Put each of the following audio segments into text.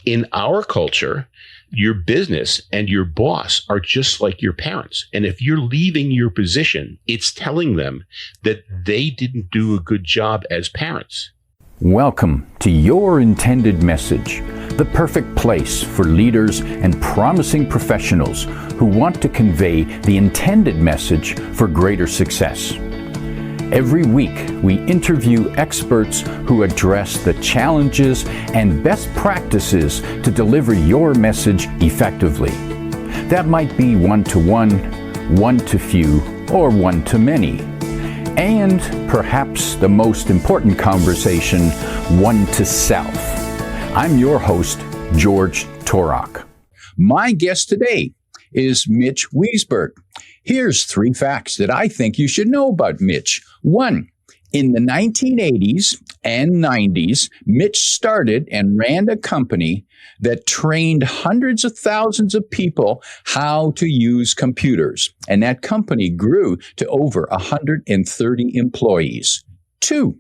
In our culture, your business and your boss are just like your parents. And if you're leaving your position, it's telling them that they didn't do a good job as parents. Welcome to Your Intended Message, the perfect place for leaders and promising professionals who want to convey the intended message for greater success. Every week, we interview experts who address the challenges and best practices to deliver your message effectively. That might be one-to-one, one-to-few, or one-to-many. And perhaps the most important conversation, one-to-self. I'm your host, George Torok. My guest today is Mitch Weisburgh. Here's 3 facts that I think you should know about Mitch. 1, in the 1980s and 90s, Mitch started and ran a company that trained hundreds of thousands of people how to use computers. And that company grew to over 130 employees. 2,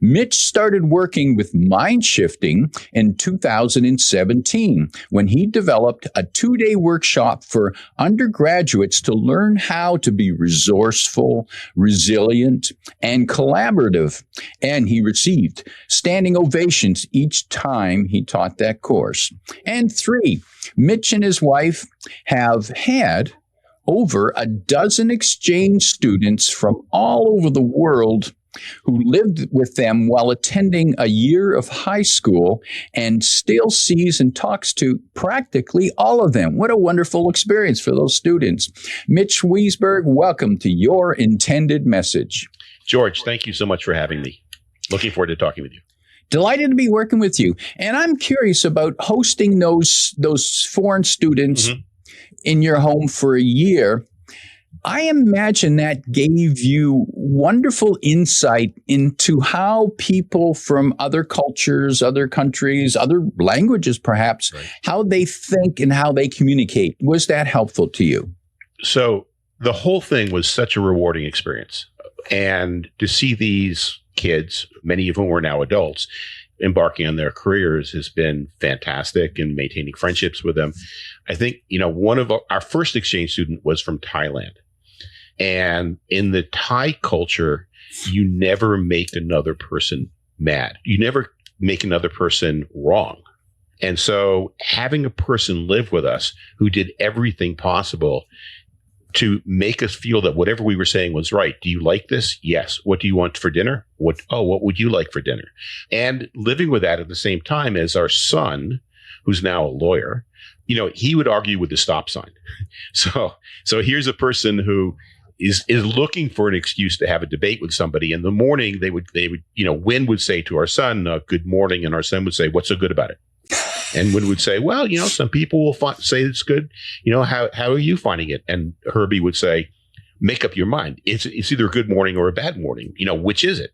Mitch started working with mind shifting in 2017 when he developed a 2-day workshop for undergraduates to learn how to be resourceful, resilient, and collaborative. And he received standing ovations each time he taught that course. And 3, Mitch and his wife have had over a dozen exchange students from all over the world who lived with them while attending a year of high school and still sees and talks to practically all of them. What a wonderful experience for those students. Mitch Weisburgh, welcome to Your Intended Message. George, thank you so much for having me. Looking forward to talking with you. Delighted to be working with you. And I'm curious about hosting those foreign students in your home for a year. I imagine that gave you wonderful insight into how people from other cultures, other countries, other languages perhaps, how they think and how they communicate. Was that helpful to you? So the whole thing was such a rewarding experience. And to see these kids, many of whom are now adults, embarking on their careers has been fantastic, and maintaining friendships with them. I think, one of our first exchange student was from Thailand. And in the Thai culture, you never make another person mad. You never make another person wrong. And so having a person live with us who did everything possible to make us feel that whatever we were saying was right. Do you like this? Yes. What do you want for dinner? What would you like for dinner? And living with that at the same time as our son, who's now a lawyer, he would argue with the stop sign. So here's a person who is looking for an excuse to have a debate with somebody. In the morning, they would, Win would say to our son, good morning. And our son would say, what's so good about it? And Win would say, well, some people will say it's good. How are you finding it? And Herbie would say, make up your mind. It's either a good morning or a bad morning. Which is it?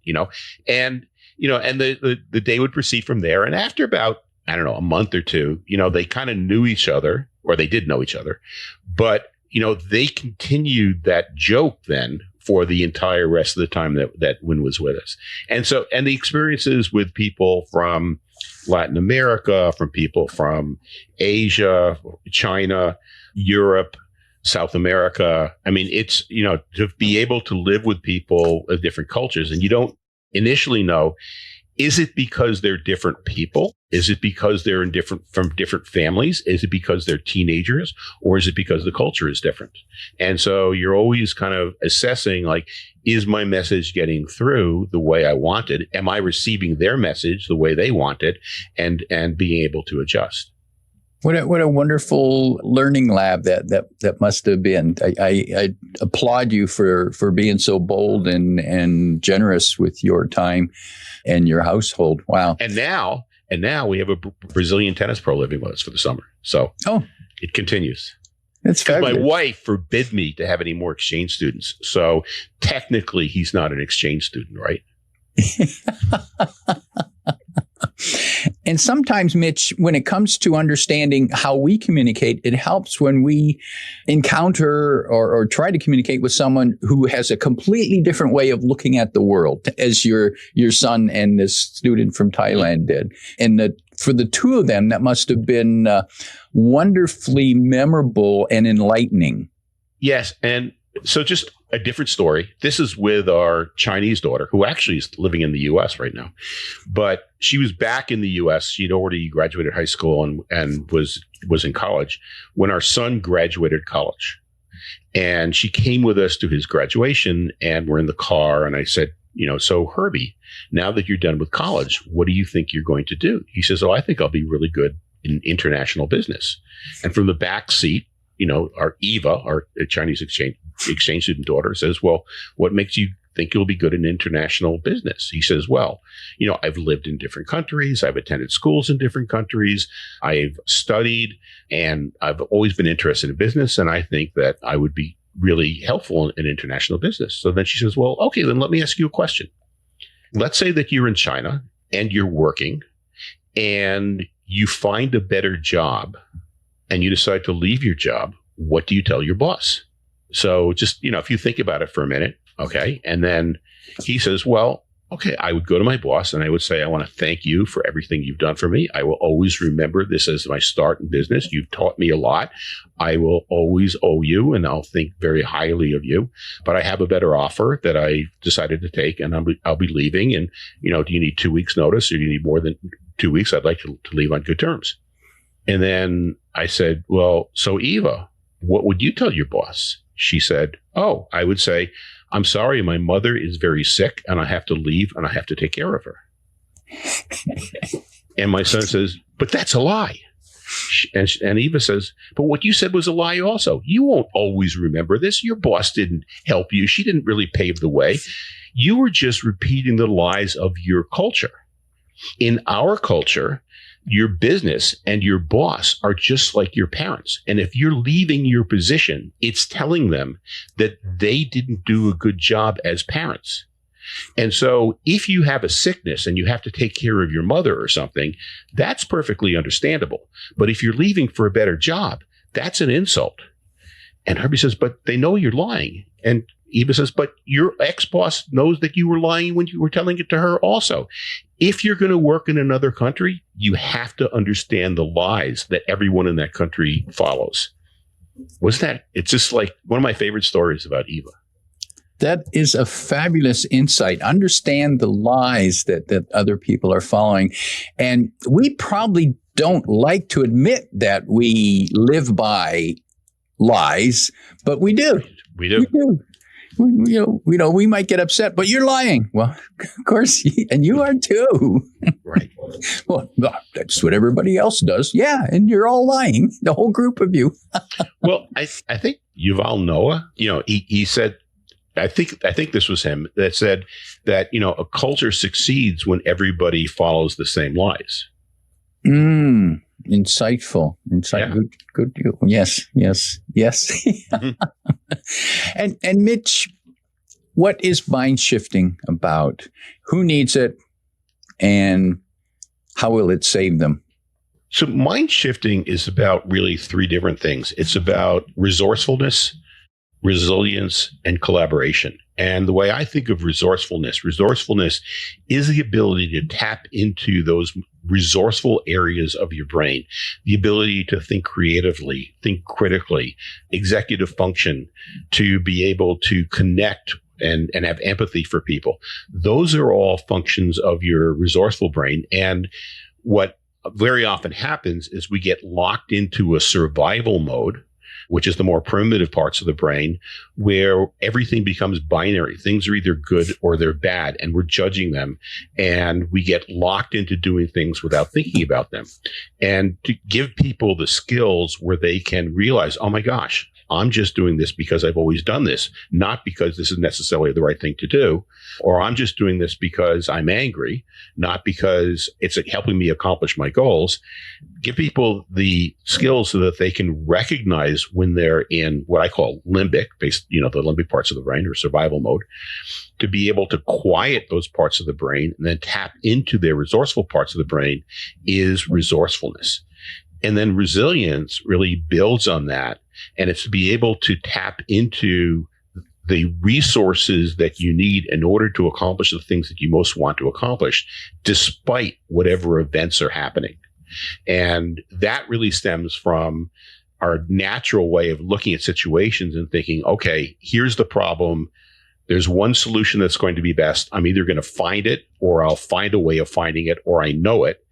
And the day would proceed from there. And after about, a month or two, they kind of knew each other, or they did know each other, but they continued that joke then for the entire rest of the time that Win was with us. And the experiences with people from Latin America, from people from Asia, China, Europe, South America. I mean, it's, to be able to live with people of different cultures, and you don't initially know, is it because they're different people? Is it because they're from different families? Is it because they're teenagers? Or is it because the culture is different? And so you're always kind of assessing, is my message getting through the way I want it? Am I receiving their message the way they want it? And being able to adjust. What a wonderful learning lab that must have been. I applaud you for being so bold and generous with your time and your household. Wow. And now we have a Brazilian tennis pro living with us for the summer. So it continues. That's fabulous. My wife forbid me to have any more exchange students. So technically he's not an exchange student, right? And sometimes, Mitch, when it comes to understanding how we communicate, it helps when we encounter or try to communicate with someone who has a completely different way of looking at the world, as your son and this student from Thailand did. And the for the two of them, that must have been wonderfully memorable and enlightening. Yes. And so just a different story. This is with our Chinese daughter, who actually is living in the U.S. right now. But she was back in the U.S. She'd already graduated high school and was in college when our son graduated college. And she came with us to his graduation, and we're in the car. And I said, so Herbie, now that you're done with college, what do you think you're going to do? He says, I think I'll be really good in international business. And from the back seat, our Eva, our Chinese exchange student daughter, says, well, what makes you think you'll be good in international business? He says, well, I've lived in different countries. I've attended schools in different countries. I've studied, and I've always been interested in business. And I think that I would be really helpful in international business. So then she says, well, okay, then let me ask you a question. Let's say that you're in China and you're working and you find a better job and you decide to leave your job. What do you tell your boss? So just, if you think about it for a minute, okay. And then he says, well, okay, I would go to my boss and I would say, I want to thank you for everything you've done for me. I will always remember this as my start in business. You've taught me a lot. I will always owe you, and I'll think very highly of you. But I have a better offer that I decided to take, and I'll be leaving. And, do you need 2 weeks notice, or do you need more than 2 weeks? I'd like to leave on good terms. And then I said, well, so Eva, what would you tell your boss? She said, I would say, I'm sorry, my mother is very sick and I have to leave and I have to take care of her. And my son says, but that's a lie. And Eva says, but what you said was a lie also. You won't always remember this. Your boss didn't help you. She didn't really pave the way. You were just repeating the lies of your culture. In our culture, your business and your boss are just like your parents. And if you're leaving your position, it's telling them that they didn't do a good job as parents. And so if you have a sickness and you have to take care of your mother or something, that's perfectly understandable. But if you're leaving for a better job, that's an insult. And Herbie says, but they know you're lying. And Eva says, but your ex-boss knows that you were lying when you were telling it to her also. If you're going to work in another country, you have to understand the lies that everyone in that country follows. It's just like one of my favorite stories about Eva. That is a fabulous insight. Understand the lies that other people are following. And we probably don't like to admit that we live by lies, but we do. We do. We might get upset, but you're lying. Well, of course, and you are too. Right. Well, that's what everybody else does. Yeah, and you're all lying, the whole group of you. Well, I think Yuval Noah, he said, I think this was him that said that, a culture succeeds when everybody follows the same lies. Insightful. Yeah. Good. Yes. Mm-hmm. And Mitch, what is mind shifting about? Who needs it, and how will it save them? So mind shifting is about really three different things. It's about resourcefulness, resilience, and collaboration. And the way I think of resourcefulness is the ability to tap into those resourceful areas of your brain, the ability to think creatively, think critically, executive function, to be able to connect and have empathy for people. Those are all functions of your resourceful brain. And what very often happens is we get locked into a survival mode, which is the more primitive parts of the brain, where everything becomes binary. Things are either good or they're bad, and we're judging them. And we get locked into doing things without thinking about them. And to give people the skills where they can realize, oh my gosh, I'm just doing this because I've always done this, not because this is necessarily the right thing to do, or I'm just doing this because I'm angry, not because it's helping me accomplish my goals. Give people the skills so that they can recognize when they're in what I call limbic, the limbic parts of the brain, or survival mode, to be able to quiet those parts of the brain and then tap into their resourceful parts of the brain is resourcefulness. And then resilience really builds on that. And it's to be able to tap into the resources that you need in order to accomplish the things that you most want to accomplish, despite whatever events are happening. And that really stems from our natural way of looking at situations and thinking, okay, here's the problem. There's one solution that's going to be best. I'm either going to find it, or I'll find a way of finding it, or I know it.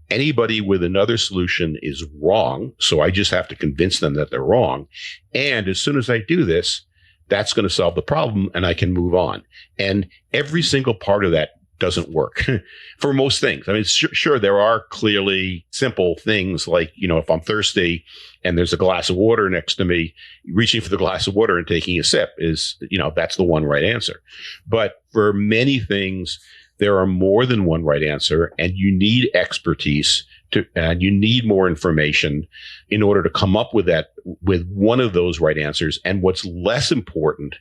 Anybody with another solution is wrong. So I just have to convince them that they're wrong. And as soon as I do this, that's going to solve the problem and I can move on. And every single part of that doesn't work for most things. I mean, sure, there are clearly simple things like, if I'm thirsty and there's a glass of water next to me, reaching for the glass of water and taking a sip is, that's the one right answer. But for many things, there are more than one right answer, and you need expertise and you need more information in order to come up with one of those right answers. And what's less important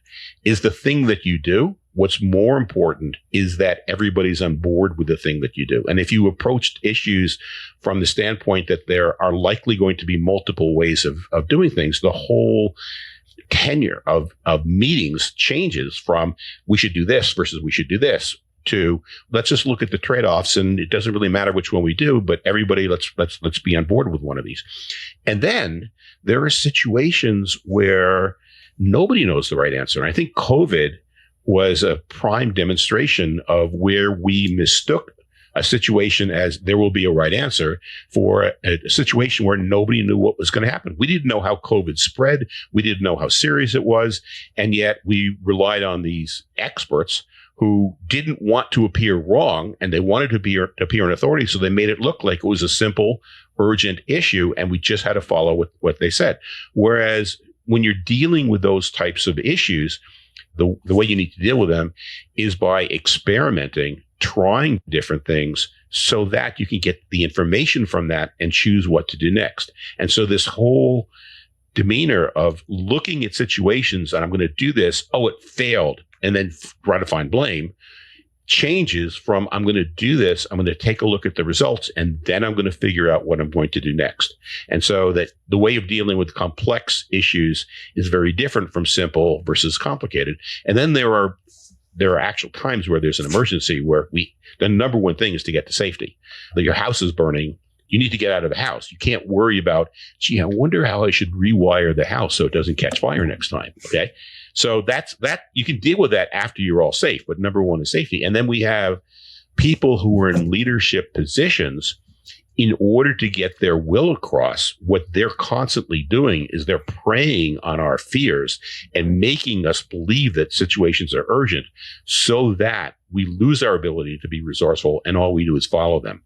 is the thing that you do. What's more important is that everybody's on board with the thing that you do. And if you approached issues from the standpoint that there are likely going to be multiple ways of doing things, the whole tenure of meetings changes from we should do this versus we should do this to let's just look at the trade-offs, and it doesn't really matter which one we do, but everybody let's be on board with one of these. And then there are situations where nobody knows the right answer. And I think COVID was a prime demonstration of where we mistook a situation as there will be a right answer for a situation where nobody knew what was going to happen. We didn't know how COVID spread. We didn't know how serious it was. And yet we relied on these experts who didn't want to appear wrong, and they wanted to appear in authority. So they made it look like it was a simple, urgent issue, and we just had to follow what they said. Whereas when you're dealing with those types of issues, the way you need to deal with them is by experimenting, trying different things so that you can get the information from that and choose what to do next. And so this whole demeanor of looking at situations and I'm going to do this, oh, it failed, and then try to find blame, changes from I'm going to do this, I'm going to take a look at the results, and then I'm going to figure out what I'm going to do next. And so that the way of dealing with complex issues is very different from simple versus complicated. And then there are actual times where there's an emergency where the number one thing is to get to safety. That your house is burning. You need to get out of the house. You can't worry about, gee, I wonder how I should rewire the house so it doesn't catch fire next time. Okay. So that you can deal with that after you're all safe. But number one is safety. And then we have people who are in leadership positions. In order to get their will across, what they're constantly doing is they're preying on our fears and making us believe that situations are urgent so that we lose our ability to be resourceful and all we do is follow them.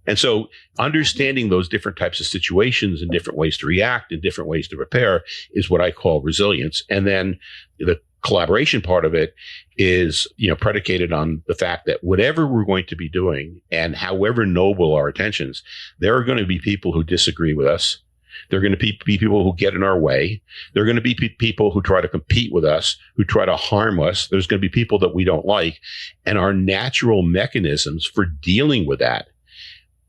And so understanding those different types of situations and different ways to react and different ways to prepare is what I call resilience. And then the collaboration part of it is, predicated on the fact that whatever we're going to be doing and however noble our intentions, there are going to be people who disagree with us. There are going to be people who get in our way. There are going to be people who try to compete with us, who try to harm us. There's going to be people that we don't like. And our natural mechanisms for dealing with that,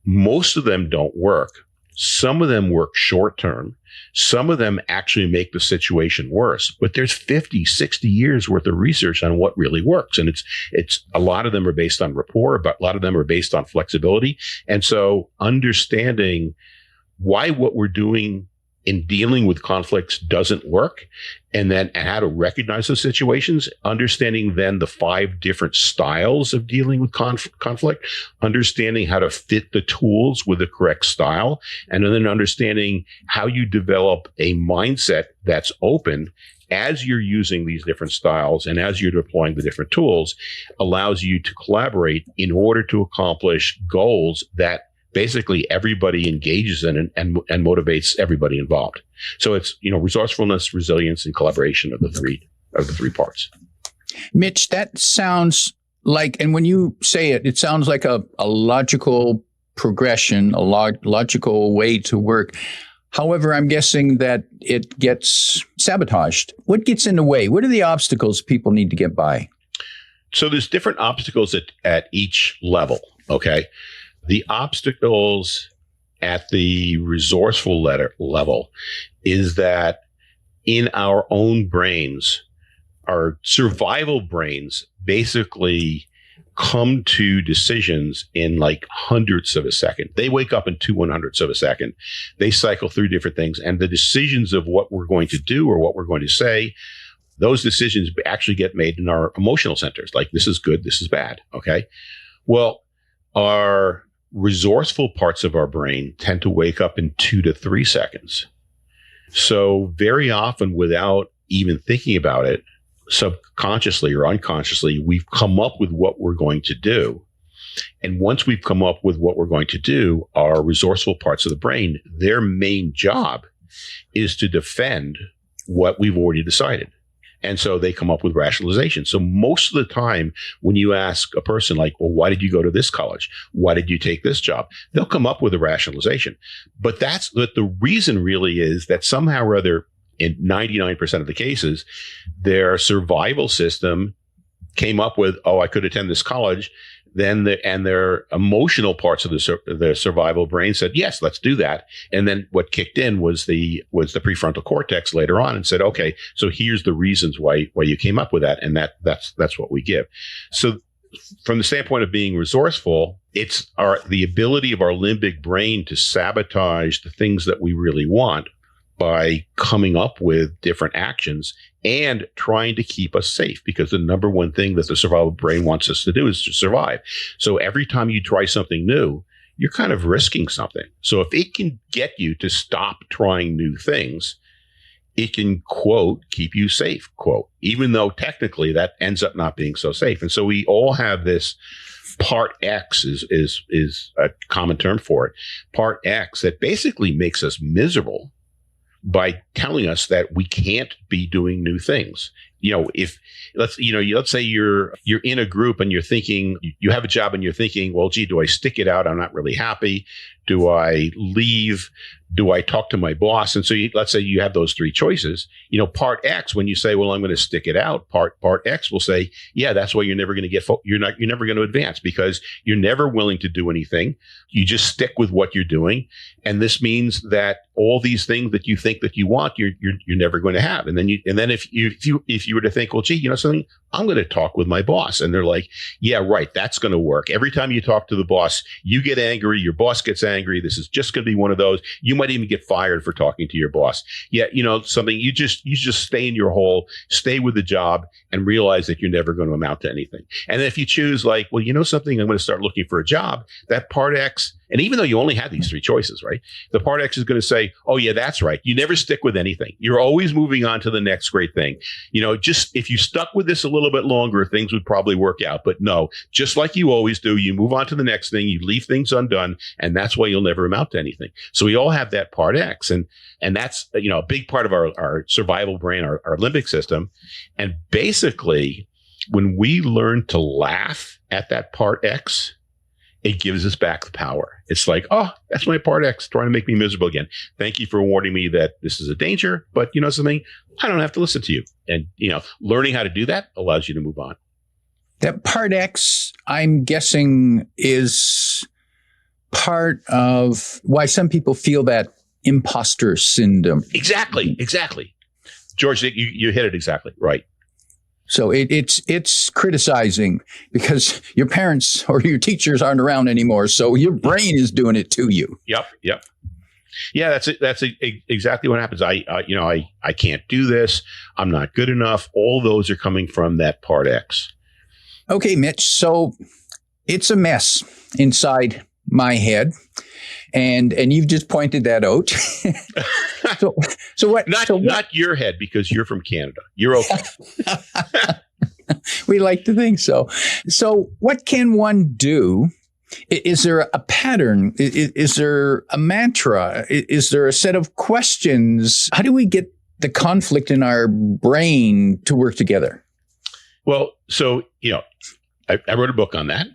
most of them don't work. Some of them work short term. Some of them actually make the situation worse. But there's 50, 60 years worth of research on what really works. And it's a lot of them are based on rapport, but a lot of them are based on flexibility. And so understanding why what we're doing in dealing with conflicts doesn't work, and how to recognize those situations, understanding then the 5 different styles of dealing with conflict, understanding how to fit the tools with the correct style, and then understanding how you develop a mindset that's open as you're using these different styles and as you're deploying the different tools, allows you to collaborate in order to accomplish goals that basically everybody engages in and motivates everybody involved. So it's, resourcefulness, resilience, and collaboration of the three parts. Mitch, that sounds like, and when you say it, it sounds like a logical progression, a logical way to work. However, I'm guessing that it gets sabotaged. What gets in the way? What are the obstacles people need to get by? So there's different obstacles at each level. Okay. The obstacles at the resourceful level is that in our own brains, our survival brains basically come to decisions in like hundredths of a second. They wake up in 2/100ths of a second. They cycle through different things, and the decisions of what we're going to do or what we're going to say, those decisions actually get made in our emotional centers. Like, this is good, this is bad. Okay. Well, our resourceful parts of our brain tend to wake up in 2 to 3 seconds. So very often, without even thinking about it, subconsciously or unconsciously, we've come up with what we're going to do. And once we've come up with what we're going to do, our resourceful parts of the brain, their main job is to defend what we've already decided. And so they come up with rationalization. So most of the time, when you ask a person like, well, why did you go to this college? Why did you take this job? They'll come up with a rationalization. But the reason really is that somehow or other, in 99% of the cases, their survival system came up with, oh, I could attend this college. Then their emotional parts of the survival brain said, yes, let's do that. And then what kicked in was the prefrontal cortex later on and said, okay, so here's the reasons why you came up with that. And that's what we give. So from the standpoint of being resourceful, it's the ability of our limbic brain to sabotage the things that we really want by coming up with different actions and trying to keep us safe, because the number one thing that the survival brain wants us to do is to survive. So every time you try something new, you're kind of risking something. So if it can get you to stop trying new things, it can, quote, keep you safe, quote, even though technically that ends up not being so safe. And so we all have this part X is a common term for it. Part X that basically makes us miserable by telling us that we can't be doing new things. Let's say you're in a group and you're thinking, you have a job and you're thinking, well, gee, do I stick it out? I'm not really happy. Do I leave? Do I talk to my boss? And so let's say you have those 3 choices. Part X, when you say, well, I'm going to stick it out, part X will say, yeah, that's why you're never going to you're never going to advance, because you're never willing to do anything. You just stick with what you're doing. And this means that all these things that you think that you want, you're never going to have. And then if you were to think, well, gee, something, I'm going to talk with my boss. And they're like, yeah, right, that's going to work. Every time you talk to the boss, you get angry, your boss gets angry. This is just going to be one of those. You might even get fired for talking to your boss. Yeah, something, you just stay in your hole, stay with the job, and realize that you're never going to amount to anything. And then if you choose like, well, something, I'm going to start looking for a job, that part X, and even though you only have these 3 choices, right? The part X is going to say, oh yeah, that's right. You never stick with anything. You're always moving on to the next great thing. Just if you stuck with this a little bit longer, things would probably work out. But no, just like you always do, you move on to the next thing, you leave things undone, and that's why you'll never amount to anything. So we all have that part X, and that's, a big part of our survival brain, our limbic system. And basically, when we learn to laugh at that part X, it gives us back the power. It's like, oh, that's my part X trying to make me miserable again. Thank you for warning me that this is a danger, but something, I don't have to listen to you. And, learning how to do that allows you to move on. That part X, I'm guessing, is part of why some people feel that imposter syndrome. Exactly. George, you hit it exactly right. So it's criticizing because your parents or your teachers aren't around anymore. So your brain is doing it to you. Yep. Yeah, that's it. That's exactly what happens. I can't do this. I'm not good enough. All those are coming from that part X. Okay, Mitch. So it's a mess inside my head. And you've just pointed that out. so what? Not your head, because you're from Canada. You're okay. We like to think so. So what can one do? Is there a pattern? Is there a mantra? Is there a set of questions? How do we get the conflict in our brain to work together? Well, so, I wrote a book on that.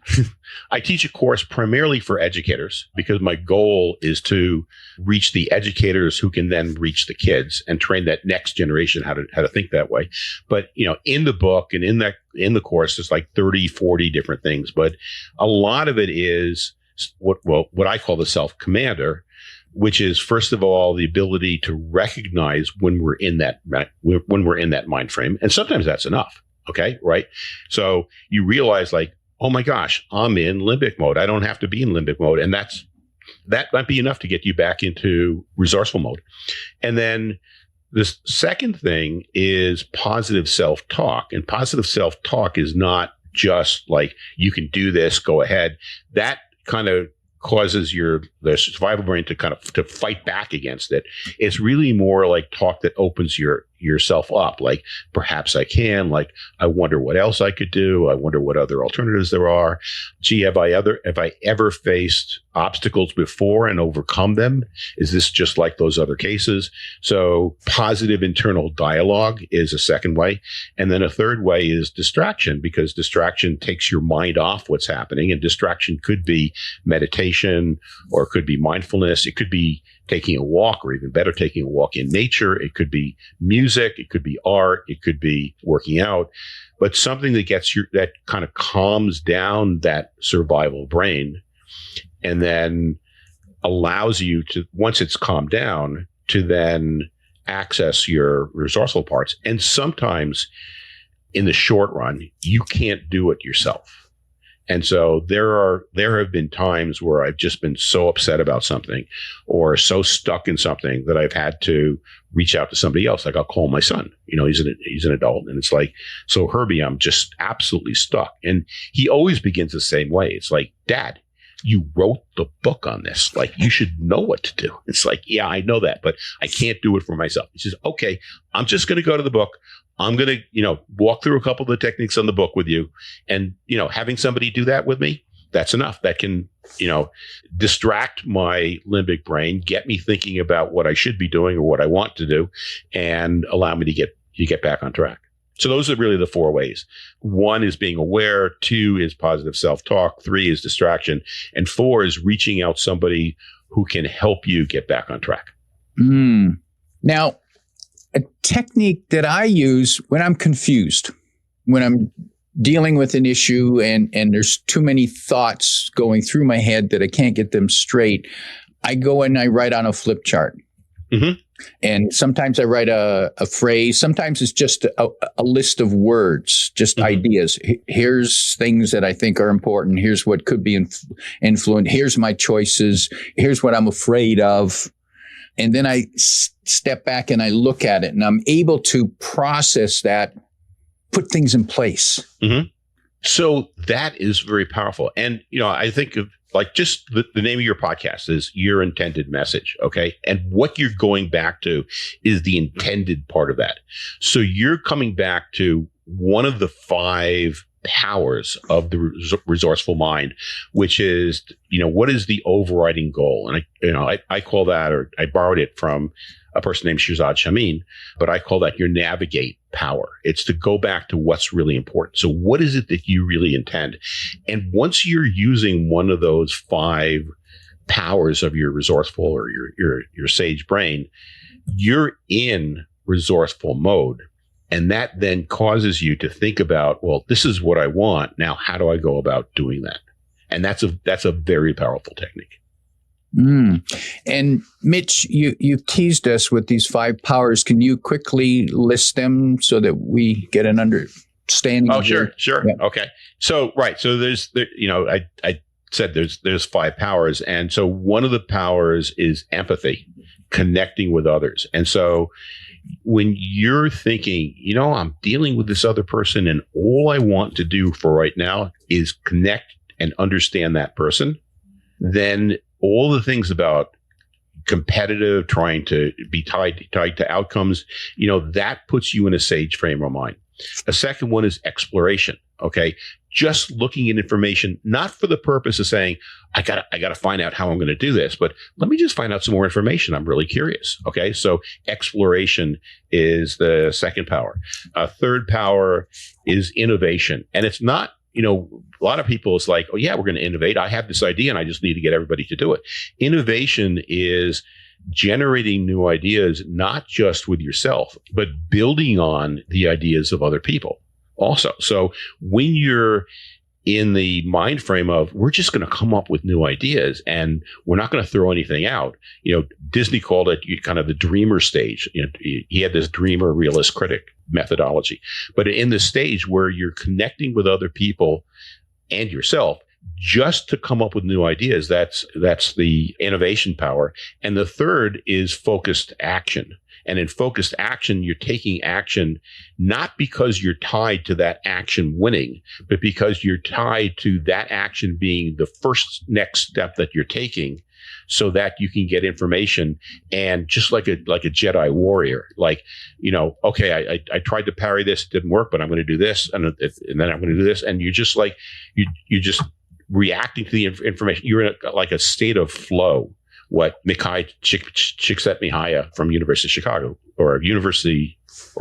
I teach a course primarily for educators, because my goal is to reach the educators who can then reach the kids and train that next generation how to think that way. But, in the book and in the course, there's like 30, 40 different things. But a lot of it is what I call the self-commander, which is, first of all, the ability to recognize when we're in that mind frame. And sometimes that's enough. Okay. Right. So you realize like, oh my gosh, I'm in limbic mode. I don't have to be in limbic mode. And that might be enough to get you back into resourceful mode. And then the second thing is positive self-talk. And positive self-talk is not just like, you can do this, go ahead. That kind of causes the survival brain to fight back against it. It's really more like talk that opens yourself up. Like, perhaps I can, like, I wonder what else I could do. I wonder what other alternatives there are. Gee, have I ever faced obstacles before and overcome them? Is this just like those other cases? So positive internal dialogue is a second way. And then a third way is distraction, because distraction takes your mind off what's happening. And distraction could be meditation, or it could be mindfulness. It could be taking a walk, or even better, taking a walk in nature. It could be music. It could be art. It could be working out. But something that that kind of calms down that survival brain, and then allows you to, once it's calmed down, to then access your resourceful parts. And sometimes in the short run, you can't do it yourself. And so there have been times where I've just been so upset about something, or so stuck in something, that I've had to reach out to somebody else. Like, I'll call my son. He's an adult, and it's like, so Herbie, I'm just absolutely stuck. And he always begins the same way. It's like, Dad, you wrote the book on this. Like, you should know what to do. It's like, yeah, I know that, but I can't do it for myself. He says, okay, I'm just going to go to the book. I'm going to, walk through a couple of the techniques on the book with you. And, having somebody do that with me, that's enough. That can, distract my limbic brain, get me thinking about what I should be doing or what I want to do, and allow me to get back on track. So those are really the four ways. 1 is being aware. 2 is positive self-talk. 3 is distraction. And 4 is reaching out somebody who can help you get back on track. Now, a technique that I use when I'm confused, when I'm dealing with an issue and there's too many thoughts going through my head that I can't get them straight, I go and I write on a flip chart. Mm-hmm. And sometimes I write a phrase. Sometimes it's just a list of words, just ideas. Here's things that I think are important. Here's what could be influenced. Here's my choices. Here's what I'm afraid of. And then I step back and I look at it, and I'm able to process that, put things in place. Mm-hmm. So that is very powerful. And, I think of like just the name of your podcast is Your Intended Message. Okay. And what you're going back to is the intended part of that. So you're coming back to one of the 5 powers of the resourceful mind, which is, what is the overriding goal? And I call that, or I borrowed it from a person named Shirzad Chamine, but I call that your navigate power. It's to go back to what's really important. So what is it that you really intend? And once you're using one of those 5 powers of your resourceful or your sage brain, you're in resourceful mode. And that then causes you to think about, well, this is what I want. Now, how do I go about doing that? And that's a very powerful technique. And Mitch, you've teased us with these 5 powers. Can you quickly list them so that we get an understanding? Oh, sure. Yeah. Okay. So, right. So I said there's 5 powers. And so one of the powers is empathy, connecting with others. And so when you're thinking, I'm dealing with this other person, and all I want to do for right now is connect and understand that person, then all the things about competitive, trying to be tied to outcomes, that puts you in a sage frame of mind. A second one is exploration. Okay. Just looking at information, not for the purpose of saying, I gotta find out how I'm going to do this, but let me just find out some more information. I'm really curious. Okay. So exploration is the second power. A third power is innovation. And it's not, a lot of people, it's like, oh yeah, we're going to innovate. I have this idea and I just need to get everybody to do it. Innovation is generating new ideas, not just with yourself, but building on the ideas of other people also. So when you're in the mind frame of, we're just going to come up with new ideas and we're not going to throw anything out. Disney called it kind of the dreamer stage. He had this dreamer realist critic methodology, but in the stage where you're connecting with other people and yourself just to come up with new ideas. That's the innovation power. And the third is focused action. And in focused action, you're taking action not because you're tied to that action winning, but because you're tied to that action being the first next step that you're taking, so that you can get information. And just like a Jedi warrior, like, okay, I tried to parry this, it didn't work, but I'm going to do this, and then I'm going to do this, and you're just like you're just reacting to the information. You're in like a state of flow. What Mikhail Csikszentmihalyi from University of Chicago or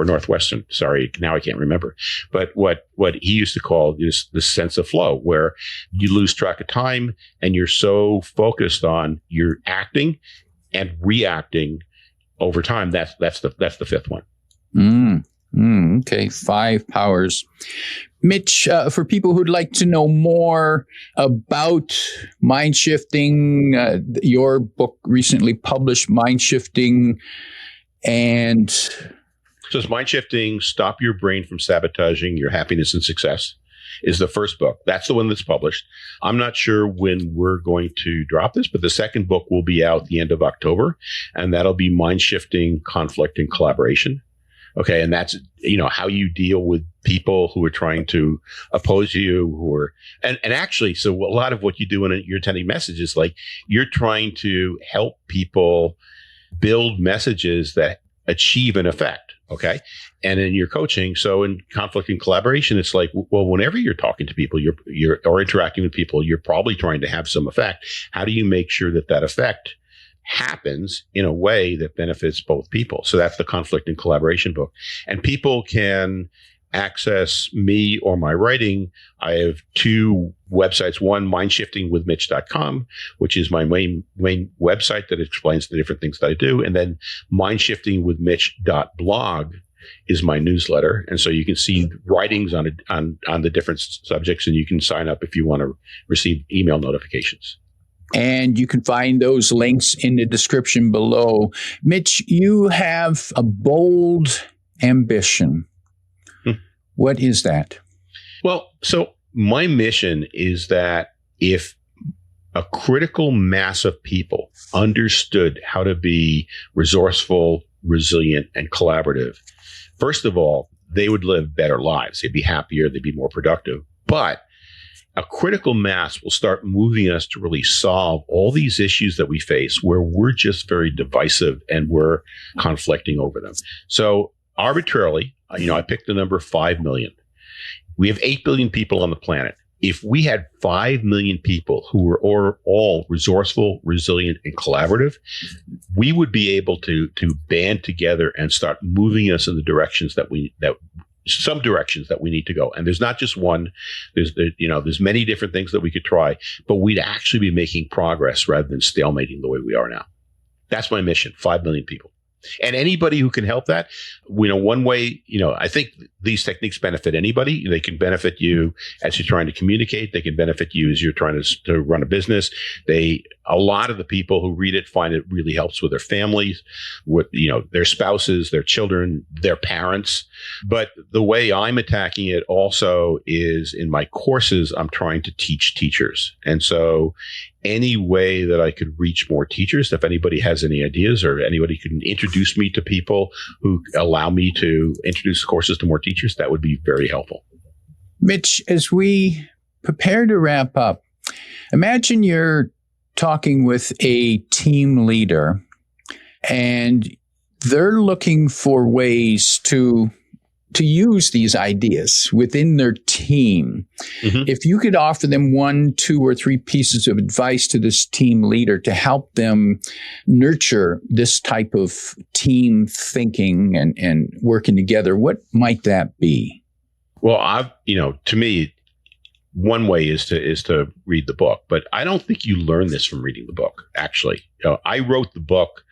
Northwestern, sorry, now I can't remember, but what he used to call is the sense of flow, where you lose track of time and you're so focused on your acting and reacting over time. That's the fifth one. Okay, 5 powers. Mitch, for people who'd like to know more about mind shifting, your book recently published, Mind Shifting, and... So it's Mind Shifting, Stop Your Brain from Sabotaging Your Happiness and Success is the first book. That's the one that's published. I'm not sure when we're going to drop this, but the second book will be out the end of October, and that'll be Mind Shifting, Conflict, and Collaboration. Okay. And that's, how you deal with people who are trying to oppose you, and actually, so a lot of what you do in your attending message is like, you're trying to help people build messages that achieve an effect. Okay. And in your coaching, so in conflict and collaboration, it's like, well, whenever you're talking to people, or interacting with people, you're probably trying to have some effect. How do you make sure that effect happens in a way that benefits both people? So that's the conflict and collaboration book. And people can access me or my writing. I have 2 websites. One, mindshiftingwithmitch.com, which is my main website that explains the different things that I do. And then mindshiftingwithmitch.blog is my newsletter. And so you can see writings on the different subjects, and you can sign up if you want to receive email notifications. And you can find those links in the description below. Mitch, you have a bold ambition. What is that? Well, so my mission is that if a critical mass of people understood how to be resourceful, resilient, and collaborative, first of all, they would live better lives. They'd be happier, they'd be more productive. But a critical mass will start moving us to really solve all these issues that we face where we're just very divisive and we're conflicting over them. So arbitrarily, I picked the number 5 million. We have 8 billion people on the planet. If we had 5 million people who were all resourceful, resilient, and collaborative, we would be able to band together and start moving us in the directions some directions that we need to go. And there's not just one. There's many different things that we could try, but we'd actually be making progress rather than stalemating the way we are now. That's my mission, 5 million people. And anybody who can help that, one way, I think these techniques benefit anybody. They can benefit you as you're trying to communicate. They can benefit you as you're trying to run a business. A lot of the people who read it find it really helps with their families, with, their spouses, their children, their parents. But the way I'm attacking it also is in my courses, I'm trying to teach teachers. And so any way that I could reach more teachers, if anybody has any ideas or anybody can introduce me to people who allow me to introduce courses to more teachers, that would be very helpful. Mitch, as we prepare to wrap up, imagine you're talking with a team leader and they're looking for ways to use these ideas within their team. Mm-hmm. If you could offer them 1, 2, or 3 pieces of advice to this team leader to help them nurture this type of team thinking and working together, what might that be? Well, to me, one way is to read the book, but I don't think you learn this from reading the book. Actually, I wrote the book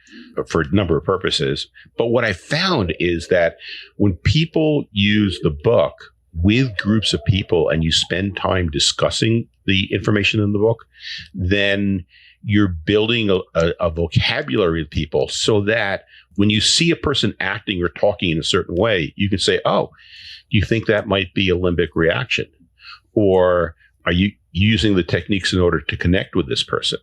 for a number of purposes, but what I found is that when people use the book with groups of people and you spend time discussing the information in the book, then you're building a vocabulary of people so that when you see a person acting or talking in a certain way, you can say, oh, do you think that might be a limbic reaction? Or Are you using the techniques in order to connect with this person?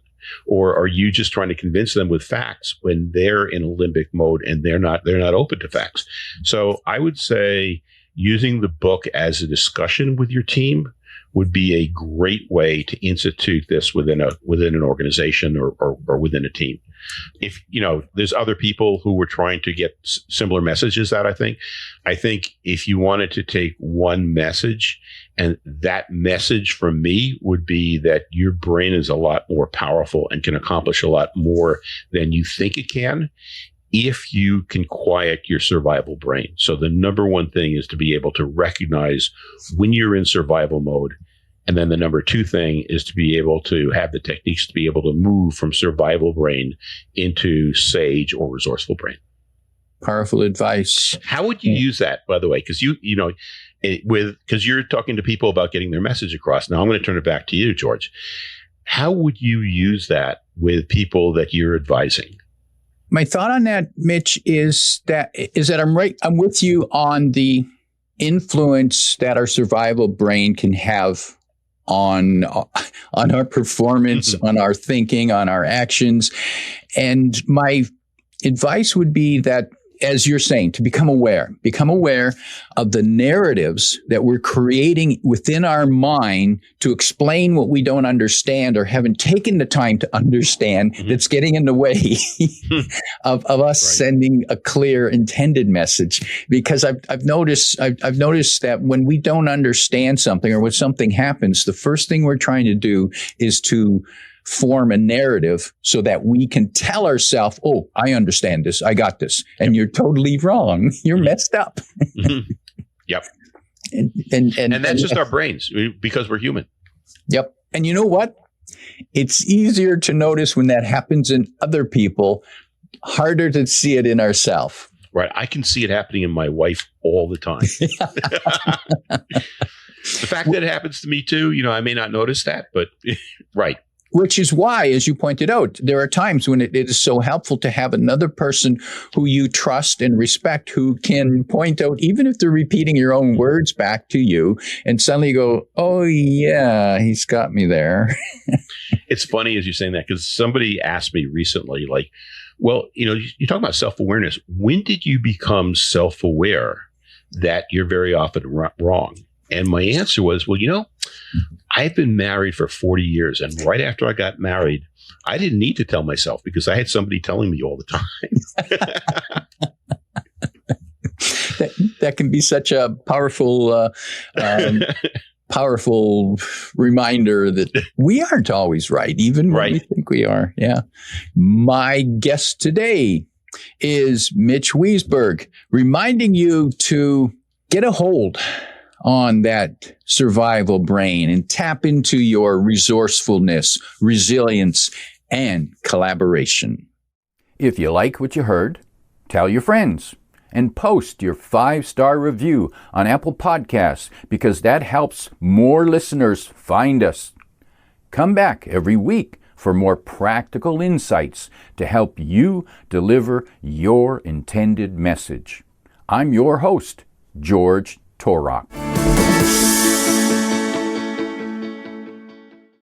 Or are you just trying to convince them with facts when they're in a limbic mode and they're not open to facts? So I would say using the book as a discussion with your team would be a great way to institute this within an organization or within a team. If, there's other people who were trying to get similar messages out, I think if you wanted to take one message, and that message from me would be that your brain is a lot more powerful and can accomplish a lot more than you think it can, if you can quiet your survival brain. So the number one thing is to be able to recognize when you're in survival mode. And then the number two thing is to be able to have the techniques to be able to move from survival brain into sage or resourceful brain. Powerful advice. How would you use that, by the way? Because because you're talking to people about getting their message across. Now I'm going to turn it back to you, George. How would you use that with people that you're advising? My thought on that, Mitch, is that I'm with you on the influence that our survival brain can have on our performance, on our thinking, on our actions. And my advice would be that, as you're saying, to become aware of the narratives that we're creating within our mind to explain what we don't understand or haven't taken the time to understand, that's getting in the way of us sending a clear intended message. Because I've noticed that when we don't understand something or when something happens, the first thing we're trying to do is to form a narrative so that we can tell ourselves, oh, I understand this. I got this. And you're totally wrong. You're messed up. Yep. And that's just our brains because we're human. Yep. And you know what? It's easier to notice when that happens in other people, harder to see it in ourselves. Right. I can see it happening in my wife all the time. The fact that it happens to me too, I may not notice that, but right. Which is why, as you pointed out, there are times when it is so helpful to have another person who you trust and respect, who can point out, even if they're repeating your own words back to you, and suddenly you go, oh, yeah, he's got me there. It's funny as you're saying that, because somebody asked me recently, like, well, you talk about self-awareness. When did you become self-aware that you're very often wrong? And my answer was, well, I've been married for 40 years. And right after I got married, I didn't need to tell myself because I had somebody telling me all the time. that can be such a powerful reminder that we aren't always right, even when we think we are. Yeah. My guest today is Mitch Weisburgh, reminding you to get a hold on that survival brain and tap into your resourcefulness, resilience, and collaboration. If you like what you heard, tell your friends and post your 5-star review on Apple Podcasts, because that helps more listeners find us. Come back every week for more practical insights to help you deliver your intended message. I'm your host, George Torok.